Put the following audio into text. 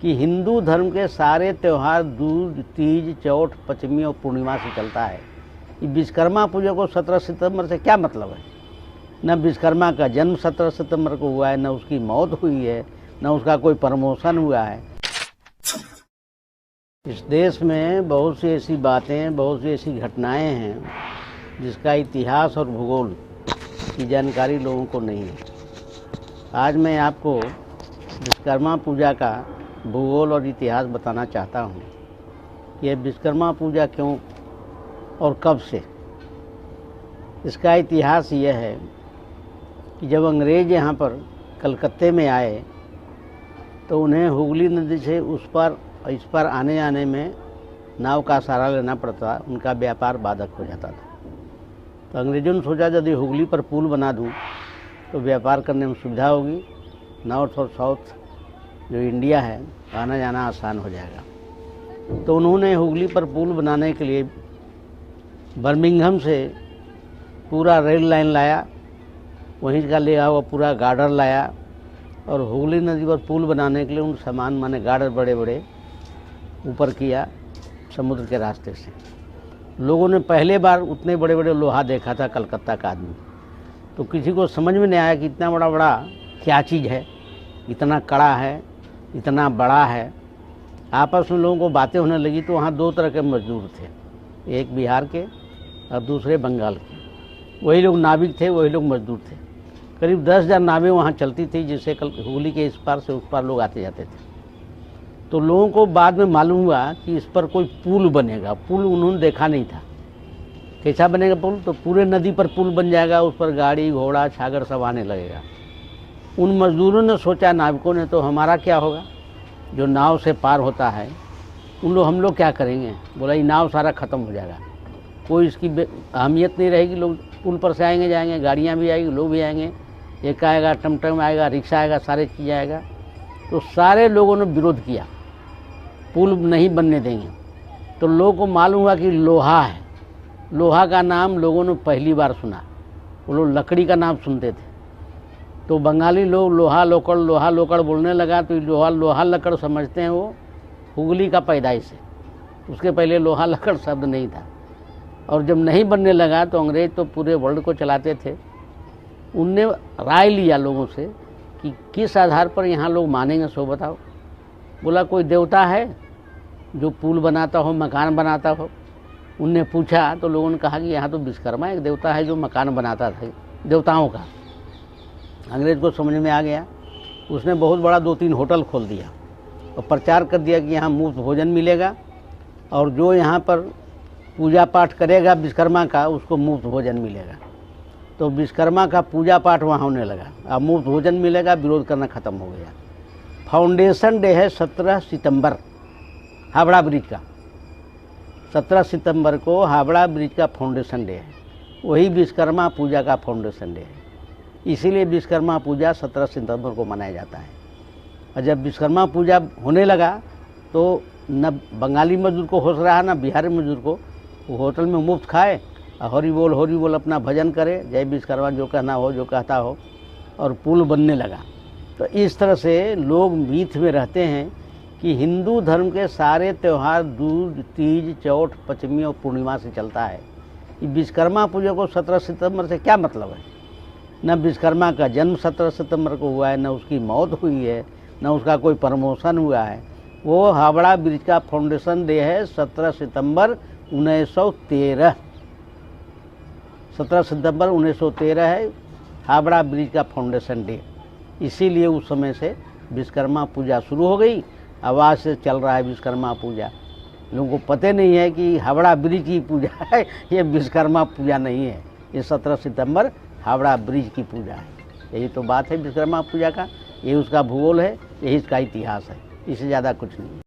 कि हिंदू धर्म के सारे त्यौहार दूज, तीज, चौथ, पंचमी और पूर्णिमा से चलता है। ये विश्वकर्मा पूजा को 17 सितंबर से क्या मतलब है? न विश्वकर्मा का जन्म 17 सितंबर को हुआ है, न उसकी मौत हुई है, न उसका कोई प्रमोशन हुआ है। इस देश में बहुत सी ऐसी बातें, बहुत सी ऐसी घटनाएं हैं जिसका इतिहास और भूगोल की जानकारी लोगों को नहीं है। आज मैं आपको विश्वकर्मा पूजा का भूगोल और इतिहास बताना चाहता हूँ कि यह विश्वकर्मा पूजा क्यों और कब से। इसका इतिहास यह है कि जब अंग्रेज़ यहाँ पर कलकत्ते में आए तो उन्हें हुगली नदी से इस पर आने जाने में नाव का सहारा लेना पड़ता, उनका व्यापार बाधक हो जाता था। तो अंग्रेज़ों ने सोचा यदि हुगली पर पुल बना दूं तो व्यापार करने में सुविधा होगी, नॉर्थ और साउथ जो इंडिया है आना जाना आसान हो जाएगा। तो उन्होंने हुगली पर पुल बनाने के लिए बर्मिंघम से पूरा रेल लाइन लाया, वहीं का लिया हुआ पूरा गार्डर लाया और हुगली नदी पर पुल बनाने के लिए उन सामान माने गार्डर बड़े बड़े ऊपर किया समुद्र के रास्ते से। लोगों ने पहले बार उतने बड़े बड़े लोहा देखा था कलकत्ता का आदमी, तो किसी को समझ में नहीं आया कि इतना बड़ा क्या चीज़ है, इतना कड़ा है, इतना बड़ा है। आपस में लोगों को बातें होने लगी तो वहाँ दो तरह के मजदूर थे, एक बिहार के और दूसरे बंगाल के। वही लोग नाविक थे, वही लोग मजदूर थे। करीब 10,000 नावें वहाँ चलती थी जिससे हुगली के इस पार से उस पार लोग आते जाते थे। तो लोगों को बाद में मालूम हुआ कि इस पर कोई पुल बनेगा। पुल उन्होंने देखा नहीं था, कैसा बनेगा पुल? तो पूरे नदी पर पुल बन जाएगा, उस पर गाड़ी घोड़ा छागर सब आने लगेगा। उन मजदूरों ने सोचा, नाविकों ने, तो हमारा क्या होगा जो नाव से पार होता है, हम लोग क्या करेंगे? बोला ये नाव सारा ख़त्म हो जाएगा, कोई इसकी अहमियत नहीं रहेगी। लोग पुल पर से आएंगे जाएंगे, गाड़ियाँ भी आएगी, लोग भी आएंगे, एक आएगा, टमटम आएगा, रिक्शा आएगा, सारे चीज़ आएगा। तो सारे लोगों ने विरोध किया, पुल नहीं बनने देंगे। तो लोगों को मालूम हुआ कि लोहा है। लोहा का नाम लोगों ने पहली बार सुना, वो लोग लकड़ी का नाम सुनते थे। तो बंगाली लोग लोहा लोकड़ बोलने लगा। तो लोहा लकड़ समझते हैं वो हुगली का पैदाइश है, उसके पहले लोहा लकड़ शब्द नहीं था। और जब नहीं बनने लगा तो अंग्रेज़ तो पूरे वर्ल्ड को चलाते थे, उनने राय लिया लोगों से कि किस आधार पर यहाँ लोग मानेंगे, सो बताओ। बोला कोई देवता है जो पुल बनाता हो, मकान बनाता हो? उनने पूछा तो लोगों ने कहा कि यहाँ तो विश्वकर्मा एक देवता है जो मकान बनाता था देवताओं का। अंग्रेज़ को समझ में आ गया, उसने बहुत बड़ा 2-3 होटल खोल दिया और प्रचार कर दिया कि यहाँ मुफ्त भोजन मिलेगा और जो यहाँ पर पूजा पाठ करेगा विश्वकर्मा का उसको मुफ्त भोजन मिलेगा। तो विश्वकर्मा का पूजा पाठ वहाँ होने लगा, अब मुफ्त भोजन मिलेगा, विरोध करना ख़त्म हो गया। फाउंडेशन डे है 17 सितंबर, हावड़ा ब्रिज का। 17 सितंबर को हावड़ा ब्रिज का फाउंडेशन डे है, वही विश्वकर्मा पूजा का फाउंडेशन डे है। इसीलिए विश्वकर्मा पूजा 17 सितंबर को मनाया जाता है। और जब विश्वकर्मा पूजा होने लगा तो न बंगाली मजदूर को होश रहा, न बिहारी मजदूर को। वो होटल में मुफ्त खाए और हरि बोल अपना भजन करे, जय विश्वकर्मा जो कहना हो, जो कहता हो, और पुल बनने लगा। तो इस तरह से लोग मीथ में रहते हैं कि हिंदू धर्म के सारे त्यौहार दूज, तीज, चौथ, पंचमी और पूर्णिमा से चलता है। ये विश्वकर्मा पूजा को 17 सितंबर से क्या मतलब है? न विश्वकर्मा का जन्म 17 सितंबर को हुआ है, न उसकी मौत हुई है, न उसका कोई प्रमोशन हुआ है। वो हावड़ा ब्रिज का फाउंडेशन डे है 17 सितंबर 1913। 17 सितंबर 1913 है हावड़ा ब्रिज का फाउंडेशन डे। इसीलिए उस समय से विश्वकर्मा पूजा शुरू हो गई। आवाज़ से चल रहा है विश्वकर्मा पूजा। लोगों को पता नहीं है कि हावड़ा ब्रिज की पूजा है, ये विश्वकर्मा पूजा नहीं है। ये 17 सितंबर हावड़ा ब्रिज की पूजा है। यही तो बात है विश्वकर्मा पूजा का, यही उसका भूगोल है, यही इसका इतिहास है, इससे ज़्यादा कुछ नहीं।